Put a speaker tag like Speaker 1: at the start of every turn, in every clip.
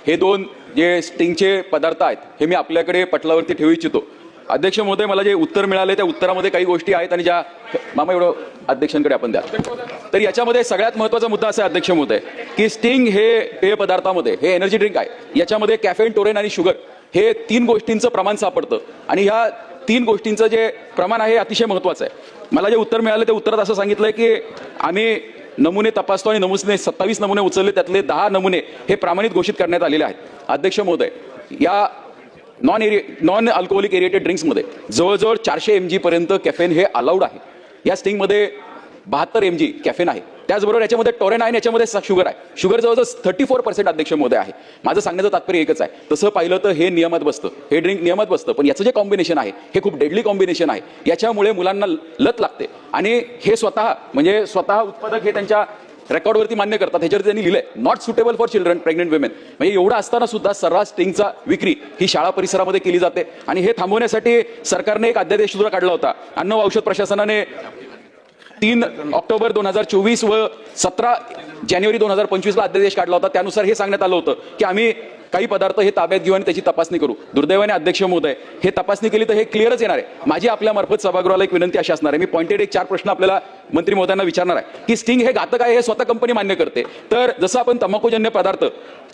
Speaker 1: हे दोन जे स्टिंगचे पदार्थ आहेत हे मी आपल्याकडे पटलावरती ठेवू इच्छितो. अध्यक्ष महोदय, मला जे उत्तर मिळाले त्या उत्तरामध्ये काही गोष्टी आहेत आणि ज्या मामा एवढं अध्यक्षांकडे आपण द्या. तर याच्यामध्ये सगळ्यात महत्त्वाचा मुद्दा असा आहे अध्यक्ष महोदय की स्टिंग हे पेय पदार्थामध्ये हे एनर्जी ड्रिंक आहे, याच्यामध्ये कॅफेन, टोरेन आणि शुगर हे 3 गोष्टींचं प्रमाण सापडतं आणि ह्या 3 गोष्टींचं जे प्रमाण आहे अतिशय महत्त्वाचं आहे. मला जे उत्तर मिळालं ते उत्तरात असं सांगितलंय की आम्ही नमुने तपासतो आणि 27 नमुने उचलले, त्यातले 10 नमुने हे प्रमाणित घोषित करण्यात आलेले आहेत. अध्यक्ष महोदय, या नॉन अल्कोहोलिक एरिएटेड ड्रिंक्समध्ये जवळजवळ 400 mg पर्यंत कॅफेन हे अलाउड आहे. या स्टिंगमध्ये 72 mg कॅफेन आहे. त्याचबरोबर याच्यामध्ये टोरेन आहे, याच्यामध्ये शुगर आहे. शुगर जवळजवळ 34% अध्यक्ष महोदय आहे. माझं सांगण्याचं तात्पर्य एकच आहे, तसं पाहिलं तर हे नियमात बसतं, हे ड्रिंक नियमात बसतं, पण याचं जे कॉम्बिनेशन आहे हे खूप डेडली कॉम्बिनेशन आहे. याच्यामुळे मुलांना लत लागते आणि हे स्वतः उत्पादक हे त्यांच्या रेकॉर्डवरती मान्य करतात. ह्याच्यावरती त्यांनी लिहिलंय not suitable for children, pregnant women. म्हणजे एवढं असताना सुद्धा सर्रास स्टिंगचा विक्री ही शाळा परिसरामध्ये केली जाते आणि हे थांबवण्यासाठी सरकारने एक अध्यादेश सुद्धा काढला होता. अन्न व औषध प्रशासनाने 3 ऑक्टोबर 2024 व 17 जानेवारी 2025 ला अध्यादेश काढला होता. त्यानुसार हे सांगण्यात आलं होतं की आम्ही काही पदार्थ हे ताब्यात घेऊ आणि त्याची तपासणी करू. दुर्दैवाने अध्यक्ष महोदय, हे तपासणी केली तर हे क्लिअरच येणार आहे. माझी आपल्या मार्फत सभागृहाला एक विनंती अशी असणार आहे, मी पॉइंटेड 4 प्रश्न आपल्याला मंत्री महोदयांना विचारणार आहे की स्टिंग हे घातक आहे हे स्वतः कंपनी मान्य करते. तर जसं आपण तंबाखूजन्य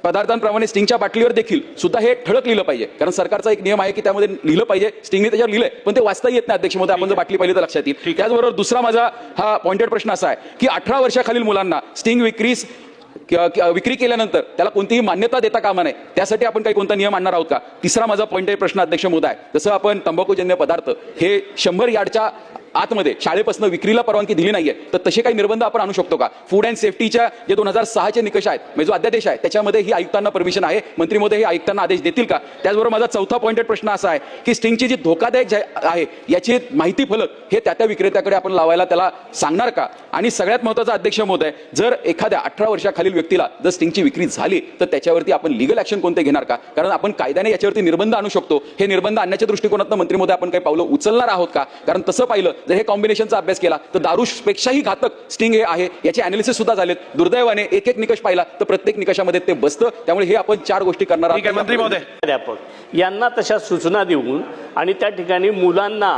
Speaker 1: पदार्थांप्रमाणे स्टिंगच्या बाटलीवर देखील सुद्धा हे ठळक लिहिलं पाहिजे, कारण सरकारचा एक नियम आहे की त्यामध्ये लिहिलं पाहिजे. स्टिंगने त्याच्यावर लिहिलंय पण ते वाचता येत नाही अध्यक्ष महोदय, आपण जर बाटली पाहिली तर लक्षात येईल. त्याचबरोबर दुसरा माझा हा पॉइंटेड प्रश्न असा आहे की 18 वर्षाखालील मुलांना स्टिंग विक्री केल्यानंतर त्याला कोणतीही मान्यता देता कामा नये, त्यासाठी आपण काही कोणता नियम आणणार आहोत का? तिसरा माझा पॉइंट प्रश्न अध्यक्ष महोदय, जसं आपण तंबाखूजन्य पदार्थ हे 100 यार्डच्या आतमध्ये शाळेपासून विक्रीला परवानगी दिली नाहीये, तर तसे काही निर्बंध आपण आणू शकतो का? फूड अँड सेफ्टीच्या जे 2006 निकष आहेत, म्हणजे जो अध्यादेश आहे त्याच्यामध्ये ही आयुक्तांना परमिशन आहे. मंत्री महोदय हे आयुक्तांना आदेश देतील का? त्याचबरोबर माझा चौथा पॉइंटेड प्रश्न असा आहे की स्टिंगची जी धोकादायक आहे याची माहिती फलक हे त्या विक्रेत्याकडे आपण लावायला त्याला सांगणार का? आणि सगळ्यात महत्त्वाचा अध्यक्ष महोदय, जर एखाद्या 18 वर्षाखालील व्यक्तीला जर स्टिंगची विक्री झाली तर त्याच्यावरती आपण लीगल ऍक्शन कोणते घेणार का? कारण आपण कायद्याने याच्यावरती निर्बंध आणू शकतो. हे निर्बंध आणण्याच्या दृष्टिकोनातून मंत्री महोदय आपण काही पावलं उचलणार आहोत का? कारण तसं पाहिलं जर हे कॉम्बिनेशनचा अभ्यास केला तर दारूपेक्षाही घातक स्टिंग हे आहे, याचे अनालिसिस सुद्धा झालेत. दुर्दैवाने एक निकष पाहिला तर प्रत्येक निकषामध्ये ते बसतं. त्यामुळे हे आपण 4 गोष्टी करणार आहोत.
Speaker 2: मंत्री महोदय,
Speaker 3: अध्यापक यांना तशा सूचना देऊन आणि त्या ठिकाणी मुलांना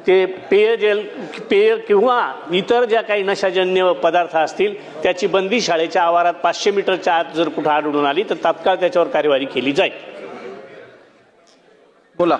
Speaker 3: ते पेय किंवा इतर ज्या काही नशाजन्य पदार्थ असतील त्याची बंदी शाळेच्या आवारात 500 मीटरच्या आत जर कुठे आढळून आली तर तात्काळ त्याच्यावर कार्यवाही केली जाईल.
Speaker 1: बोला.